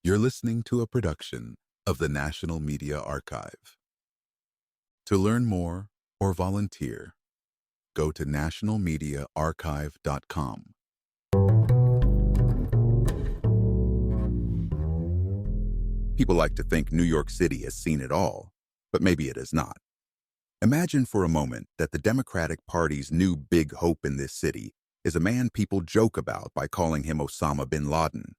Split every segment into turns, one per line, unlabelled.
You're listening to a production of the National Media Archive. To learn more or volunteer, go to nationalmediaarchive.com. People like to think New York City has seen it all, but maybe it has not. Imagine for a moment that the Democratic Party's new big hope in this city is a man people joke about by calling him Osama bin Laden.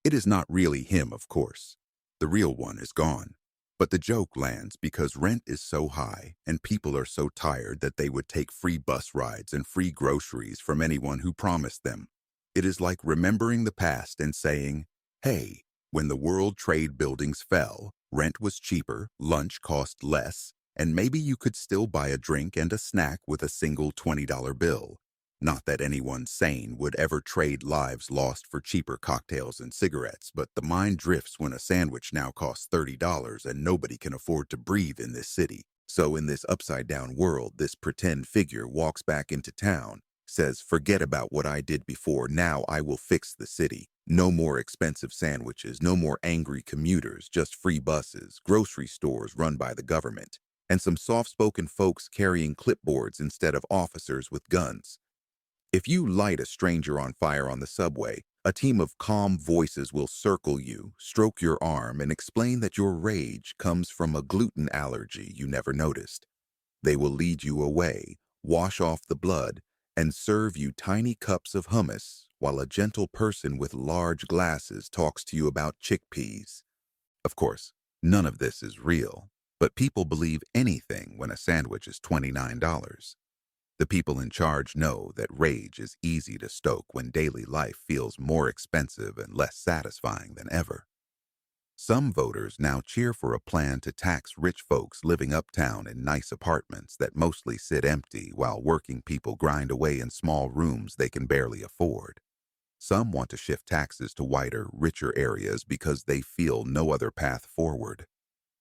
It is not really him, of course. The real one is gone. But the joke lands because rent is so high and people are so tired that they would take free bus rides and free groceries from anyone who promised them. It is like remembering the past and saying, hey, when the World Trade buildings fell, rent was cheaper, lunch cost less, and maybe you could still buy a drink and a snack with a single $20 bill. Not that anyone sane would ever trade lives lost for cheaper cocktails and cigarettes, but the mind drifts when a sandwich now costs $30 and nobody can afford to breathe in this city. So in this upside-down world, this pretend figure walks back into town, says, forget about what I did before, now I will fix the city. No more expensive sandwiches, no more angry commuters, just free buses, grocery stores run by the government, and some soft-spoken folks carrying clipboards instead of officers with guns. If you light a stranger on fire on the subway, a team of calm voices will circle you, stroke your arm, and explain that your rage comes from a gluten allergy you never noticed. They will lead you away, wash off the blood, and serve you tiny cups of hummus while a gentle person with large glasses talks to you about chickpeas. Of course, none of this is real, but people believe anything when a sandwich is $29. The people in charge know that rage is easy to stoke when daily life feels more expensive and less satisfying than ever. Some voters now cheer for a plan to tax rich folks living uptown in nice apartments that mostly sit empty while working people grind away in small rooms they can barely afford. Some want to shift taxes to whiter, richer areas because they feel no other path forward.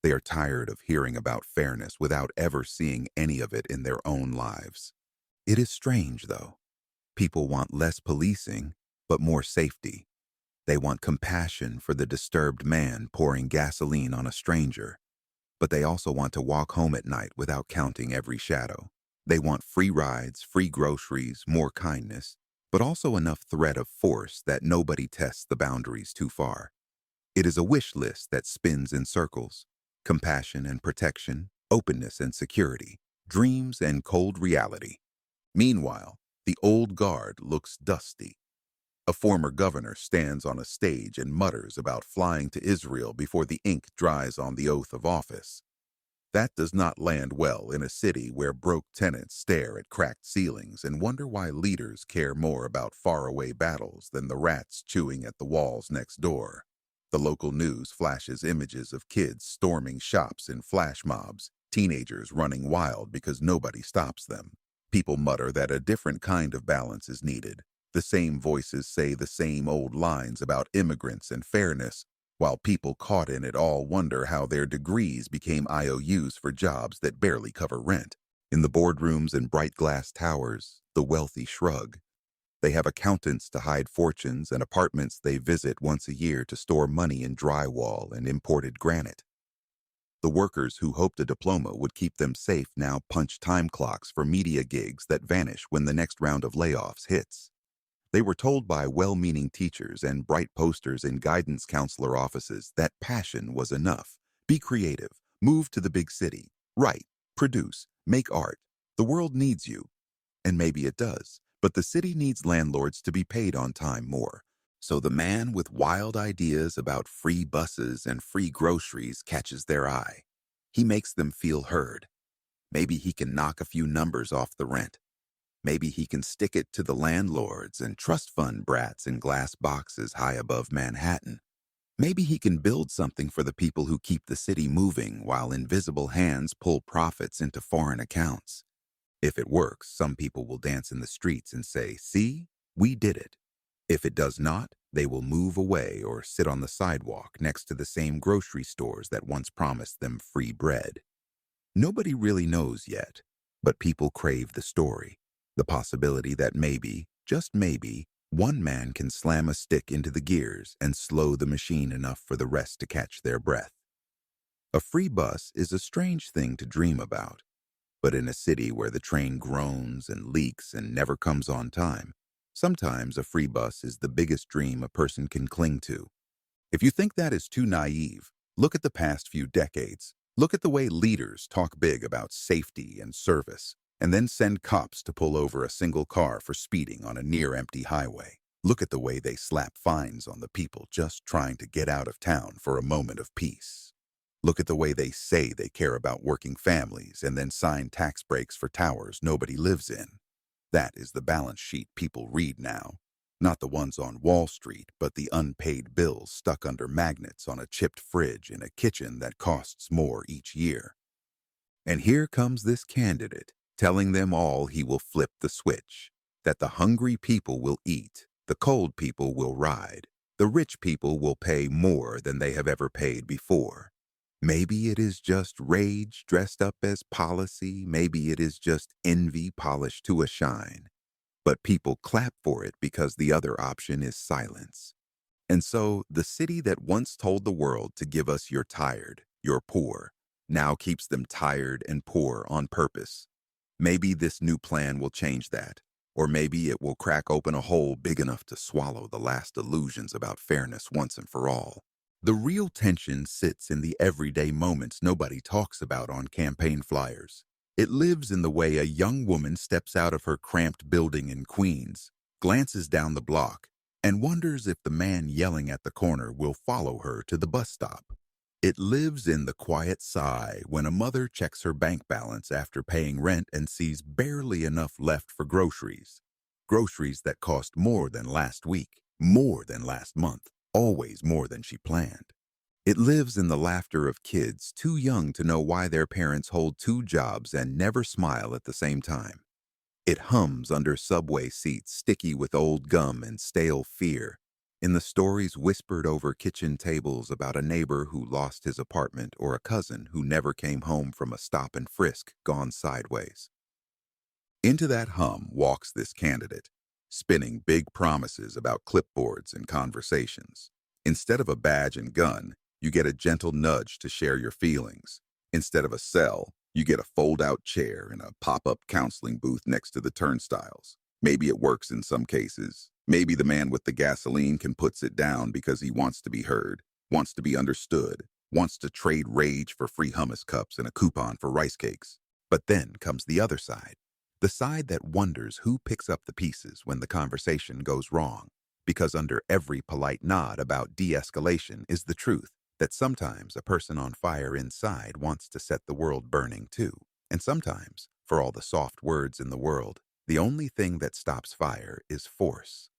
They are tired of hearing about fairness without ever seeing any of it in their own lives. It is strange, though. People want less policing, but more safety. They want compassion for the disturbed man pouring gasoline on a stranger. But they also want to walk home at night without counting every shadow. They want free rides, free groceries, more kindness, but also enough threat of force that nobody tests the boundaries too far. It is a wish list that spins in circles. Compassion and protection, openness and security, dreams and cold reality. Meanwhile, the old guard looks dusty. A former governor stands on a stage and mutters about flying to Israel before the ink dries on the oath of office. That does not land well in a city where broke tenants stare at cracked ceilings and wonder why leaders care more about faraway battles than the rats chewing at the walls next door. The local news flashes images of kids storming shops in flash mobs, teenagers running wild because nobody stops them. People mutter that a different kind of balance is needed. The same voices say the same old lines about immigrants and fairness, while people caught in it all wonder how their degrees became IOUs for jobs that barely cover rent. In the boardrooms and bright glass towers, the wealthy shrug. They have accountants to hide fortunes and apartments they visit once a year to store money in drywall and imported granite. The workers who hoped a diploma would keep them safe now punch time clocks for media gigs that vanish when the next round of layoffs hits. They were told by well-meaning teachers and bright posters in guidance counselor offices that passion was enough. Be creative, move to the big city, write, produce, make art. The world needs you. And maybe it does, but the city needs landlords to be paid on time more. So the man with wild ideas about free buses and free groceries catches their eye. He makes them feel heard. Maybe he can knock a few numbers off the rent. Maybe he can stick it to the landlords and trust fund brats in glass boxes high above Manhattan. Maybe he can build something for the people who keep the city moving while invisible hands pull profits into foreign accounts. If it works, some people will dance in the streets and say, see, we did it. If it does not, they will move away or sit on the sidewalk next to the same grocery stores that once promised them free bread. Nobody really knows yet, but people crave the story, the possibility that maybe, just maybe, One man can slam a stick into the gears and slow the machine enough for the rest to catch their breath. A free bus is a strange thing to dream about, but in a city where the train groans and leaks and never comes on time, sometimes a free bus is the biggest dream a person can cling to. If you think that is too naive, look at the past few decades. Look at the way leaders talk big about safety and service, and then send cops to pull over a single car for speeding on a near-empty highway. Look at the way they slap fines on the people just trying to get out of town for a moment of peace. Look at the way they say they care about working families and then sign tax breaks for towers nobody lives in. That is the balance sheet people read now. Not the ones on Wall Street, but the unpaid bills stuck under magnets on a chipped fridge in a kitchen that costs more each year. And here comes this candidate, telling them all he will flip the switch, that the hungry people will eat, the cold people will ride, the rich people will pay more than they have ever paid before. Maybe it is just rage dressed up as policy, maybe it is just envy polished to a shine. But people clap for it because the other option is silence. And so, the city that once told the world to give us "you're tired, you're poor," now keeps them tired and poor on purpose. Maybe this new plan will change that, or maybe it will crack open a hole big enough to swallow the last illusions about fairness once and for all. The real tension sits in the everyday moments nobody talks about on campaign flyers. It lives in the way a young woman steps out of her cramped building in Queens, glances down the block, and wonders if the man yelling at the corner will follow her to the bus stop. It lives in the quiet sigh when a mother checks her bank balance after paying rent and sees barely enough left for groceries. Groceries that cost more than last week, more than last month, always more than she planned. It lives in the laughter of kids too young to know why their parents hold two jobs and never smile at the same time. It hums under subway seats sticky with old gum and stale fear, in the stories whispered over kitchen tables about a neighbor who lost his apartment or a cousin who never came home from a stop and frisk gone sideways. Into that hum walks this candidate, spinning big promises about clipboards and conversations. Instead of a badge and gun, you get a gentle nudge to share your feelings. Instead of a cell, you get a fold-out chair and a pop-up counseling booth next to the turnstiles. Maybe it works in some cases. Maybe the man with the gasoline can put it down because he wants to be heard, wants to be understood, wants to trade rage for free hummus cups and a coupon for rice cakes. But then comes the other side. The side that wonders who picks up the pieces when the conversation goes wrong. Because under every polite nod about de-escalation is the truth that sometimes a person on fire inside wants to set the world burning too. And sometimes, for all the soft words in the world, the only thing that stops fire is force.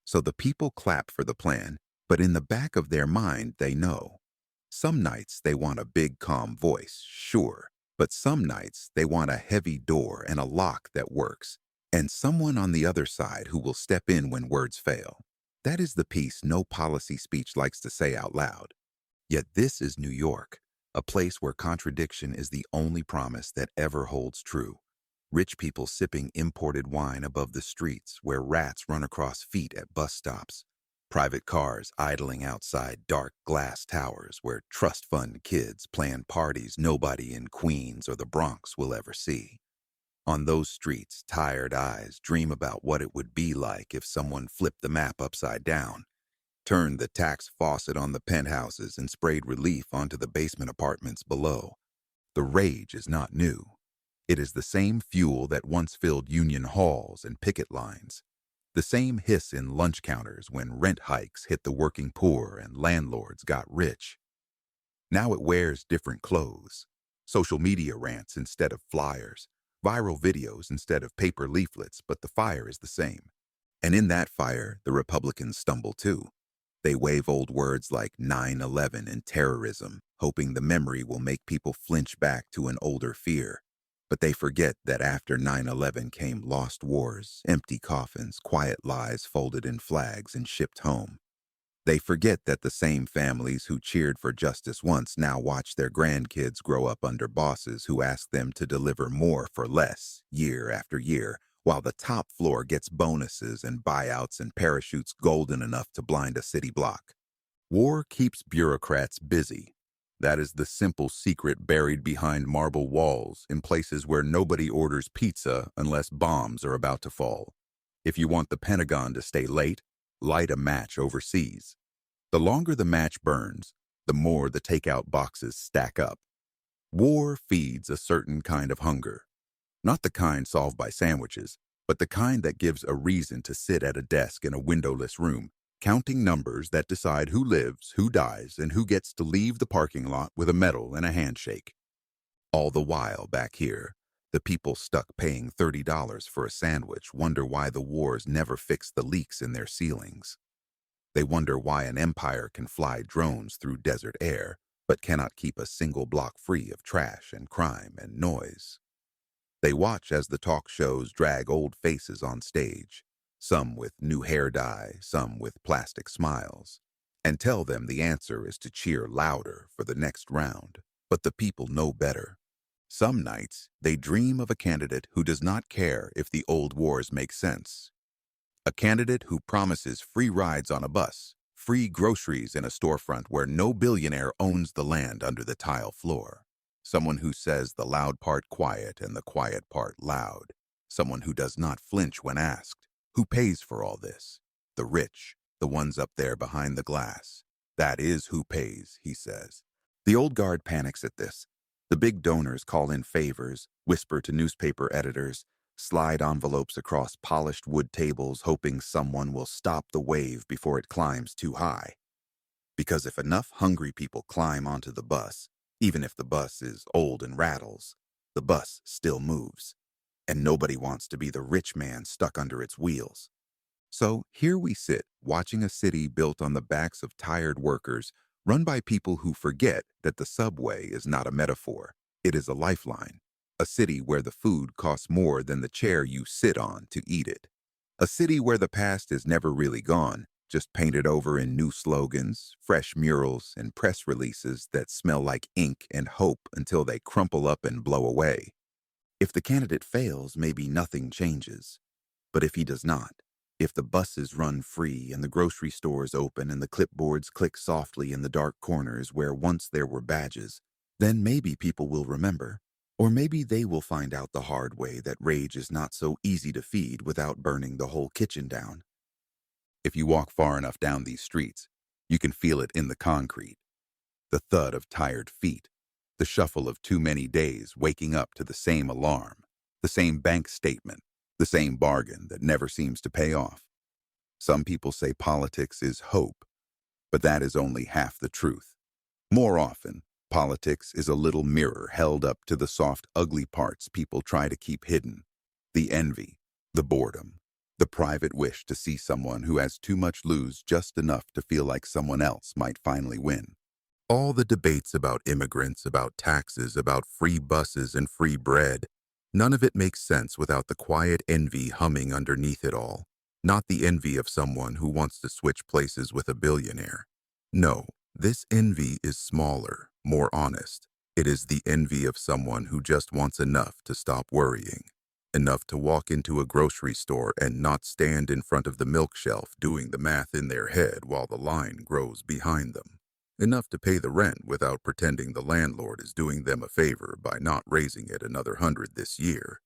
So the people clap for the plan, but in the back of their mind they know. Some nights they want a big calm voice, sure, but some nights they want a heavy door and a lock that works, and someone on the other side who will step in when words fail. That is the piece no policy speech likes to say out loud. Yet this is New York, a place where contradiction is the only promise that ever holds true. Rich people sipping imported wine above the streets where rats run across feet at bus stops. Private cars idling outside dark glass towers where trust fund kids plan parties nobody in Queens or the Bronx will ever see. On those streets, tired eyes dream about what it would be like if someone flipped the map upside down, turned the tax faucet on the penthouses and sprayed relief onto the basement apartments below. The rage is not new. It is the same fuel that once filled union halls and picket lines. The same hiss in lunch counters when rent hikes hit the working poor and landlords got rich. Now it wears different clothes. Social media rants instead of flyers. Viral videos instead of paper leaflets, but the fire is the same. And in that fire, the Republicans stumble too. They wave old words like 9/11 and terrorism, hoping the memory will make people flinch back to an older fear. But they forget that after 9/11 came lost wars, empty coffins, quiet lies folded in flags and shipped home. They forget that the same families who cheered for justice once now watch their grandkids grow up under bosses who ask them to deliver more for less, year after year, while the top floor gets bonuses and buyouts and parachutes golden enough to blind a city block. War keeps bureaucrats busy. That is the simple secret buried behind marble walls in places where nobody orders pizza unless bombs are about to fall. If you want the Pentagon to stay late, light a match overseas. The longer the match burns, the more the takeout boxes stack up. War feeds a certain kind of hunger. Not the kind solved by sandwiches, but the kind that gives a reason to sit at a desk in a windowless room, counting numbers that decide who lives, who dies, and who gets to leave the parking lot with a medal and a handshake. All the while, back here, the people stuck paying $30 for a sandwich wonder why the wars never fix the leaks in their ceilings. They wonder why an empire can fly drones through desert air, but cannot keep a single block free of trash and crime and noise. They watch as the talk shows drag old faces on stage, some with new hair dye, some with plastic smiles, and tell them the answer is to cheer louder for the next round. But the people know better. Some nights, they dream of a candidate who does not care if the old wars make sense. A candidate who promises free rides on a bus, free groceries in a storefront where no billionaire owns the land under the tile floor. Someone who says the loud part quiet and the quiet part loud. Someone who does not flinch when asked. Who pays for all this? The rich, the ones up there behind the glass. That is who pays, he says. The old guard panics at this. The big donors call in favors, whisper to newspaper editors, slide envelopes across polished wood tables hoping someone will stop the wave before it climbs too high. Because if enough hungry people climb onto the bus, even if the bus is old and rattles, the bus still moves. And nobody wants to be the rich man stuck under its wheels. So here we sit, watching a city built on the backs of tired workers, run by people who forget that the subway is not a metaphor. It is a lifeline. A city where the food costs more than the chair you sit on to eat it. A city where the past is never really gone, just painted over in new slogans, fresh murals, and press releases that smell like ink and hope until they crumple up and blow away. If the candidate fails, maybe nothing changes. But if he does not, if the buses run free and the grocery stores open and the clipboards click softly in the dark corners where once there were badges, then maybe people will remember. Or maybe they will find out the hard way that rage is not so easy to feed without burning the whole kitchen down. If you walk far enough down these streets, you can feel it in the concrete. The thud of tired feet, the shuffle of too many days waking up to the same alarm, the same bank statement, the same bargain that never seems to pay off. Some people say politics is hope, but that is only half the truth. More often, politics is a little mirror held up to the soft, ugly parts people try to keep hidden. The envy, the boredom, the private wish to see someone who has too much lose just enough to feel like someone else might finally win. All the debates about immigrants, about taxes, about free buses and free bread, none of it makes sense without the quiet envy humming underneath it all. Not the envy of someone who wants to switch places with a billionaire. No, this envy is smaller, more honest. It is the envy of someone who just wants enough to stop worrying. Enough to walk into a grocery store and not stand in front of the milk shelf doing the math in their head while the line grows behind them. Enough to pay the rent without pretending the landlord is doing them a favor by not raising it another 100 this year.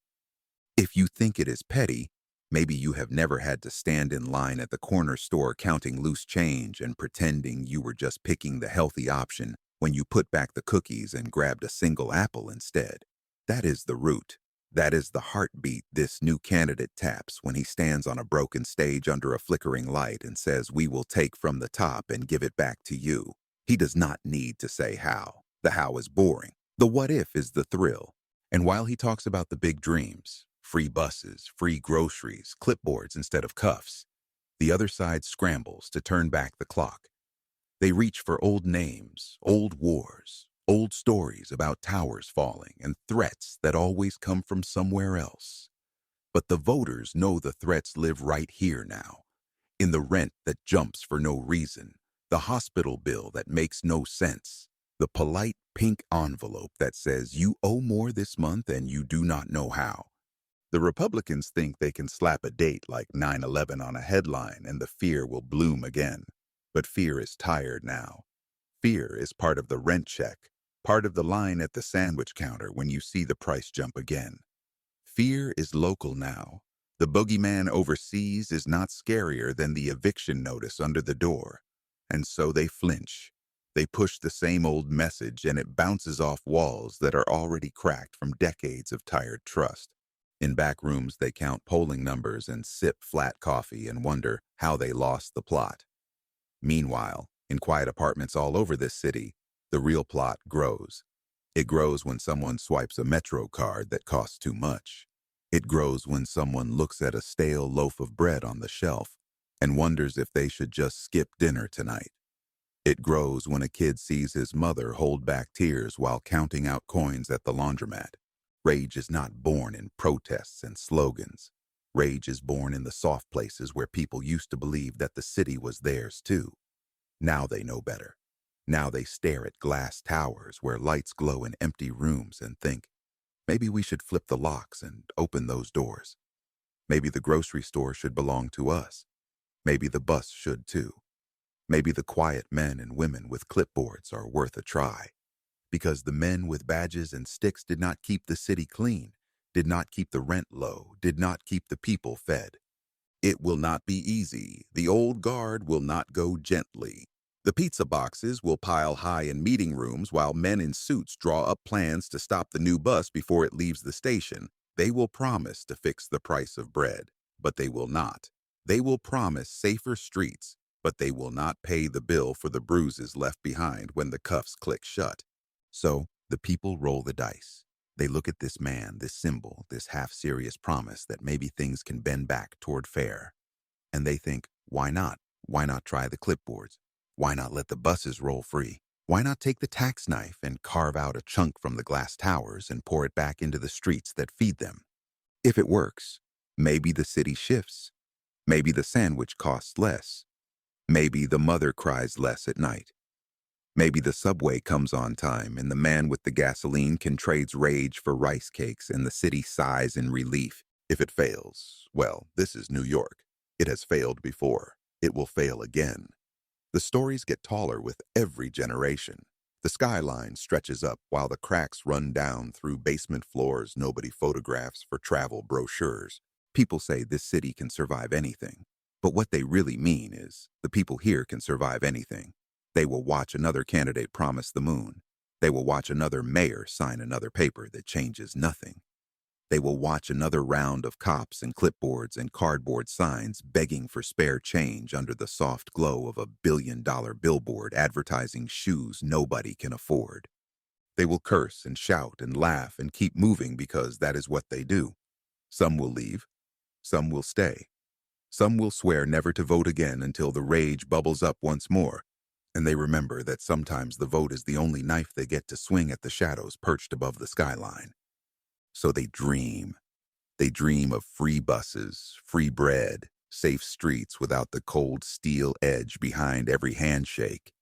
If you think it is petty, maybe you have never had to stand in line at the corner store counting loose change and pretending you were just picking the healthy option when you put back the cookies and grabbed a single apple instead. That is the root. That is the heartbeat this new candidate taps when he stands on a broken stage under a flickering light and says, "We will take from the top and give it back to you." He does not need to say how. The how is boring. The what if is the thrill. And while he talks about the big dreams, free buses, free groceries, clipboards instead of cuffs, the other side scrambles to turn back the clock. They reach for old names, old wars, old stories about towers falling and threats that always come from somewhere else. But the voters know the threats live right here now, in the rent that jumps for no reason, the hospital bill that makes no sense, the polite pink envelope that says you owe more this month and you do not know how. The Republicans think they can slap a date like 9/11 on a headline and the fear will bloom again. But fear is tired now. Fear is part of the rent check, part of the line at the sandwich counter when you see the price jump again. Fear is local now. The boogeyman overseas is not scarier than the eviction notice under the door. And so they flinch. They push the same old message and it bounces off walls that are already cracked from decades of tired trust. In back rooms, they count polling numbers and sip flat coffee and wonder how they lost the plot. Meanwhile, in quiet apartments all over this city, the real plot grows. It grows when someone swipes a Metro card that costs too much. It grows when someone looks at a stale loaf of bread on the shelf and wonders if they should just skip dinner tonight. It grows when a kid sees his mother hold back tears while counting out coins at the laundromat. Rage is not born in protests and slogans. Rage is born in the soft places where people used to believe that the city was theirs too. Now they know better. Now they stare at glass towers where lights glow in empty rooms and think, maybe we should flip the locks and open those doors. Maybe the grocery store should belong to us. Maybe the bus should too. Maybe the quiet men and women with clipboards are worth a try. Because the men with badges and sticks did not keep the city clean, did not keep the rent low, did not keep the people fed. It will not be easy. The old guard will not go gently. The pizza boxes will pile high in meeting rooms while men in suits draw up plans to stop the new bus before it leaves the station. They will promise to fix the price of bread, but they will not. They will promise safer streets, but they will not pay the bill for the bruises left behind when the cuffs click shut. So the people roll the dice. They look at this man, this symbol, this half-serious promise that maybe things can bend back toward fair. And they think, why not? Why not try the clipboards? Why not let the buses roll free? Why not take the tax knife and carve out a chunk from the glass towers and pour it back into the streets that feed them? If it works, maybe the city shifts. Maybe the sandwich costs less. Maybe the mother cries less at night. Maybe the subway comes on time and the man with the gasoline can trade rage for rice cakes and the city sighs in relief. If it fails, well, this is New York. It has failed before. It will fail again. The stories get taller with every generation. The skyline stretches up while the cracks run down through basement floors nobody photographs for travel brochures. People say this city can survive anything. But what they really mean is the people here can survive anything. They will watch another candidate promise the moon. They will watch another mayor sign another paper that changes nothing. They will watch another round of cops and clipboards and cardboard signs begging for spare change under the soft glow of a billion-dollar billboard advertising shoes nobody can afford. They will curse and shout and laugh and keep moving because that is what they do. Some will leave. Some will stay. Some will swear never to vote again until the rage bubbles up once more. And they remember that sometimes the vote is the only knife they get to swing at the shadows perched above the skyline. So they dream. They dream of free buses, free bread, safe streets without the cold steel edge behind every handshake.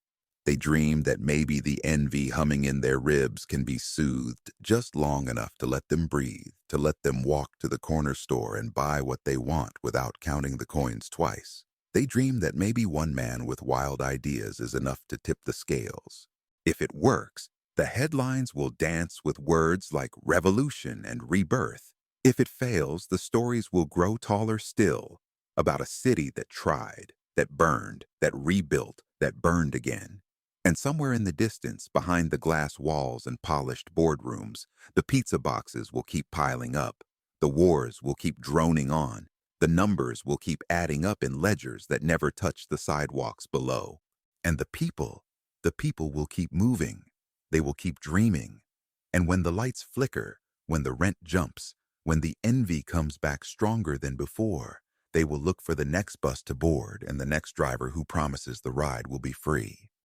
They dream that maybe the envy humming in their ribs can be soothed just long enough to let them breathe, to let them walk to the corner store and buy what they want without counting the coins twice. They dream that maybe one man with wild ideas is enough to tip the scales. If it works, the headlines will dance with words like revolution and rebirth. If it fails, the stories will grow taller still about a city that tried, that burned, that rebuilt, that burned again. And somewhere in the distance, behind the glass walls and polished boardrooms, the pizza boxes will keep piling up. The wars will keep droning on. The numbers will keep adding up in ledgers that never touch the sidewalks below. And the people will keep moving. They will keep dreaming. And when the lights flicker, when the rent jumps, when the envy comes back stronger than before, they will look for the next bus to board and the next driver who promises the ride will be free.